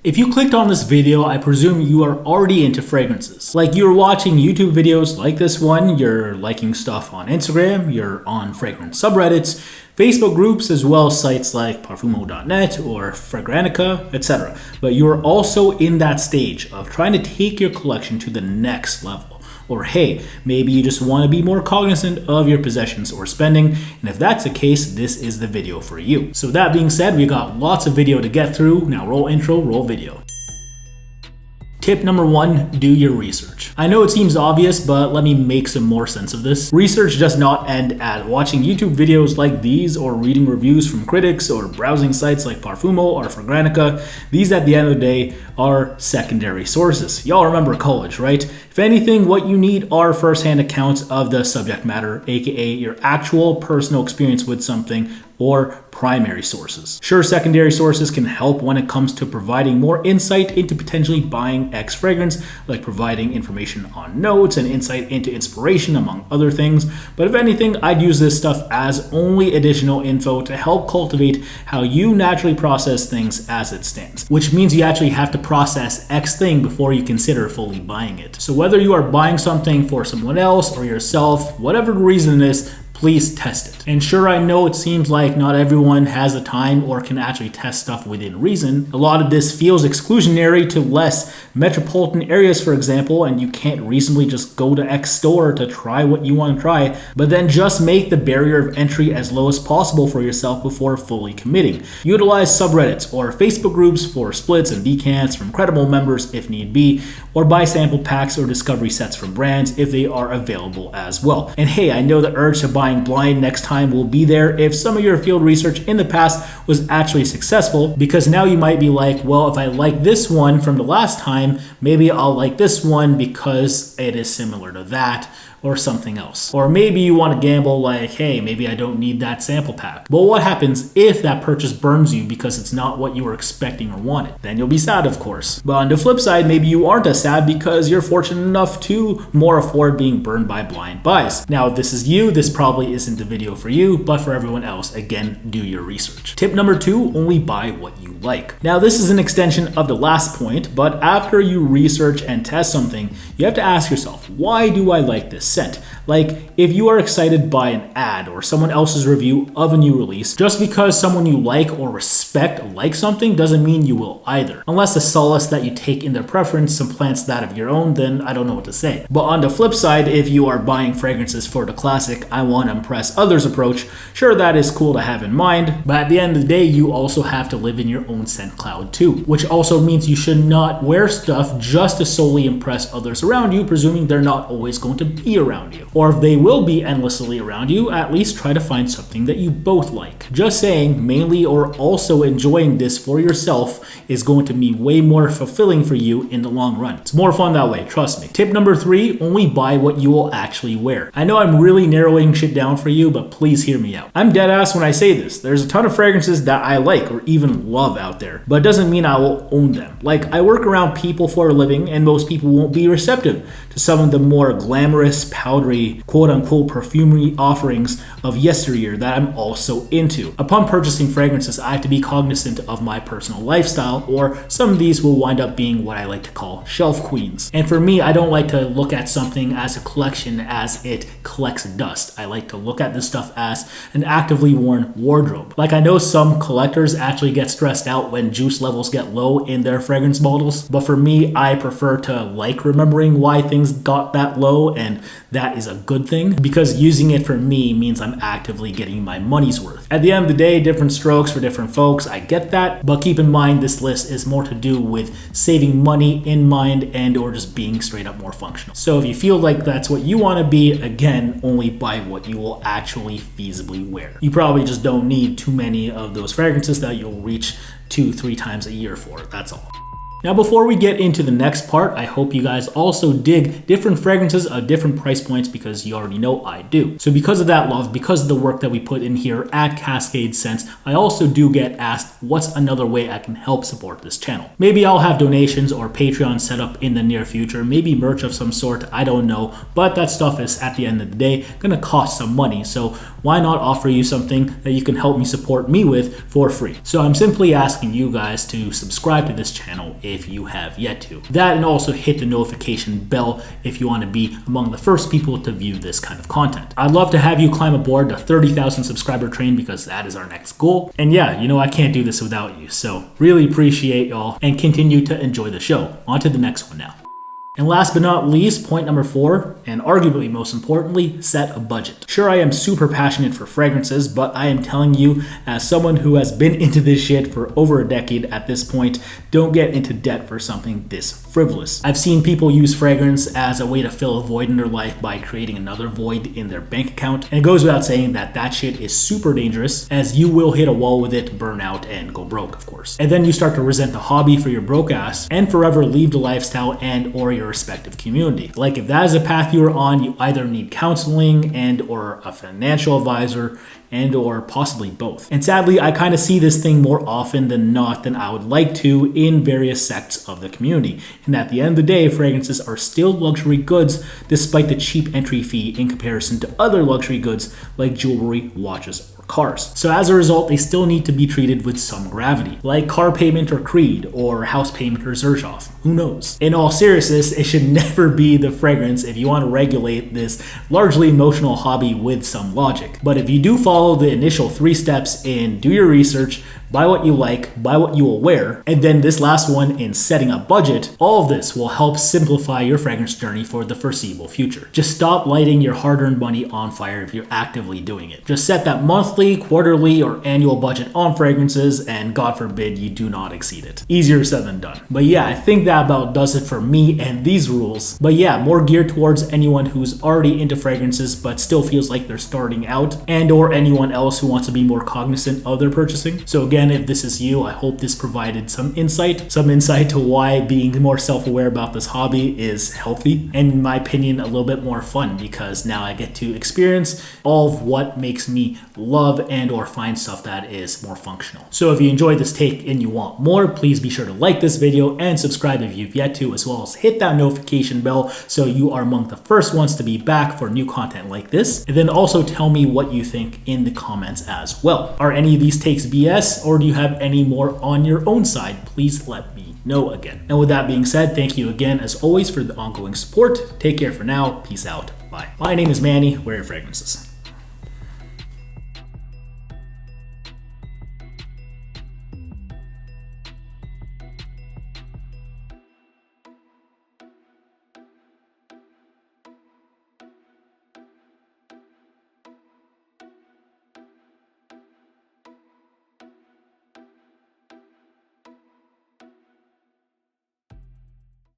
If you clicked on this video, I presume you are already into fragrances. Like you're watching YouTube videos like this one, you're liking stuff on Instagram, you're on fragrance subreddits, Facebook groups, as well as sites like Parfumo.net or Fragrantica, etc. But you're also in that stage of trying to take your collection to the next level. Or hey, maybe you just want to be more cognizant of your possessions or spending, and if that's the case, this is the video for you. So that being said, we got lots of video to get through. Now roll intro, roll video. Tip number 1, do your research. I know it seems obvious, but let me make some more sense of this. Research does not end at watching YouTube videos like these or reading reviews from critics or browsing sites like Parfumo or Fragrantica. These at the end of the day are secondary sources. Y'all remember college, right? If anything, what you need are first-hand accounts of the subject matter, aka your actual personal experience with something, or primary sources. Sure, secondary sources can help when it comes to providing more insight into potentially buying X fragrance, like providing information on notes and insight into inspiration, among other things. But if anything, I'd use this stuff as only additional info to help cultivate how you naturally process things as it stands, which means you actually have to process X thing before you consider fully buying it. So whether you are buying something for someone else or yourself, whatever the reason is, please test it. And sure, I know it seems like not everyone has the time or can actually test stuff within reason. A lot of this feels exclusionary to less metropolitan areas, for example, and you can't reasonably just go to X store to try what you want to try, but then just make the barrier of entry as low as possible for yourself before fully committing. Utilize subreddits or Facebook groups for splits and decants from credible members if need be, or buy sample packs or discovery sets from brands if they are available as well. And hey, I know the urge to buy blind next time will be there if some of your field research in the past was actually successful, because now you might be like, well, if I like this one from the last time, maybe I'll like this one because it is similar to that, or something else. Or maybe you want to gamble like, hey, maybe I don't need that sample pack. But what happens if that purchase burns you because it's not what you were expecting or wanted? Then you'll be sad, of course. But on the flip side, maybe you aren't as sad because you're fortunate enough to more afford being burned by blind buys. Now, if this is you, this probably isn't the video for you, but for everyone else, again, do your research. Tip number 2, only buy what you like. Now, this is an extension of the last point, but after you research and test something, you have to ask yourself, why do I like this scent? Like, if you are excited by an ad or someone else's review of a new release, just because someone you like or respect likes something doesn't mean you will either. Unless the solace that you take in their preference supplants that of your own, then I don't know what to say. But on the flip side, if you are buying fragrances for the classic I want to impress others approach, sure, that is cool to have in mind, but at the end of the day, you also have to live in your own scent cloud too, which also means you should not wear stuff just to solely impress others around you, presuming they're not always going to be around you. Or if they will be endlessly around you, at least try to find something that you both like. Just saying, mainly or also enjoying this for yourself is going to be way more fulfilling for you in the long run. It's more fun that way, trust me. Tip number 3, only buy what you will actually wear. I know I'm really narrowing shit down for you, but please hear me out. I'm dead ass when I say this. There's a ton of fragrances that I like or even love out there, but it doesn't mean I will own them. Like, I work around people for a living, and most people won't be receptive to some of the more glamorous, powdery, quote-unquote perfumery offerings of yesteryear that I'm also into. Upon purchasing fragrances, I have to be cognizant of my personal lifestyle, or some of these will wind up being what I like to call shelf queens. And for me, I don't like to look at something as a collection as it collects dust. I like to look at this stuff as an actively worn wardrobe. Like, I know some collectors actually get stressed out when juice levels get low in their fragrance bottles, but for me, I prefer to like remembering why things got that low, and that is a good thing, because using it for me means I'm actively getting my money's worth. At the end of the day, different strokes for different folks, I get that, but keep in mind this list is more to do with saving money in mind and or just being straight up more functional. So if you feel like that's what you want to be, again, only buy what you will actually feasibly wear. You probably just don't need too many of those fragrances that you'll reach 2-3 times a year for, that's all. Now, before we get into the next part, I hope you guys also dig different fragrances at different price points, because you already know I do. So because of that love, because of the work that we put in here at CascadeScents, I also do get asked what's another way I can help support this channel. Maybe I'll have donations or Patreon set up in the near future, maybe merch of some sort, I don't know, but that stuff is at the end of the day gonna cost some money. So why not offer you something that you can help me support me with for free? So I'm simply asking you guys to subscribe to this channel if you have yet to. That, and also hit the notification bell if you want to be among the first people to view this kind of content. I'd love to have you climb aboard the 30,000 subscriber train because that is our next goal. And yeah, you know, I can't do this without you. So really appreciate y'all and continue to enjoy the show. On to the next one now. And last but not least, point number 4, and arguably most importantly, set a budget. Sure, I am super passionate for fragrances, but I am telling you, as someone who has been into this shit for over a decade at this point, don't get into debt for something this frivolous. I've seen people use fragrance as a way to fill a void in their life by creating another void in their bank account. And it goes without saying that that shit is super dangerous, as you will hit a wall with it, burn out, and go broke, of course. And then you start to resent the hobby for your broke ass and forever leave the lifestyle and or your respective community. Like, if that is a path you are on, you either need counseling and or a financial advisor and or possibly both. And sadly, I kind of see this thing more often than not than I would like to in various sects of the community. And at the end of the day, fragrances are still luxury goods despite the cheap entry fee in comparison to other luxury goods like jewelry, watches, or cars. So as a result, they still need to be treated with some gravity, like car payment or Creed, or house payment or Xerjoff. Who knows? In all seriousness, it should never be the fragrance if you want to regulate this largely emotional hobby with some logic. But if you do follow the initial 3 steps in do your research, buy what you like, buy what you will wear, and then this last one in setting a budget, all of this will help simplify your fragrance journey for the foreseeable future. Just stop lighting your hard-earned money on fire if you're actively doing it. Just set that monthly, quarterly, or annual budget on fragrances, and God forbid you do not exceed it. Easier said than done. But yeah, I think that about does it for me and these rules. But yeah, more geared towards anyone who's already into fragrances but still feels like they're starting out, and or anyone else who wants to be more cognizant of their purchasing. So again, if this is you, I hope this provided some insight to why being more self-aware about this hobby is healthy, and in my opinion, a little bit more fun, because now I get to experience all of what makes me love and or find stuff that is more functional. So if you enjoyed this take and you want more, please be sure to like this video and subscribe if you've yet to, as well as hit that notification bell so you are among the first ones to be back for new content like this. And then also tell me what you think in the comments as well. Are any of these takes BS, or do you have any more on your own side? Please let me know again. And with that being said, thank you again as always for the ongoing support. Take care for now. Peace out. Bye. My name is Manny. Wear your fragrances.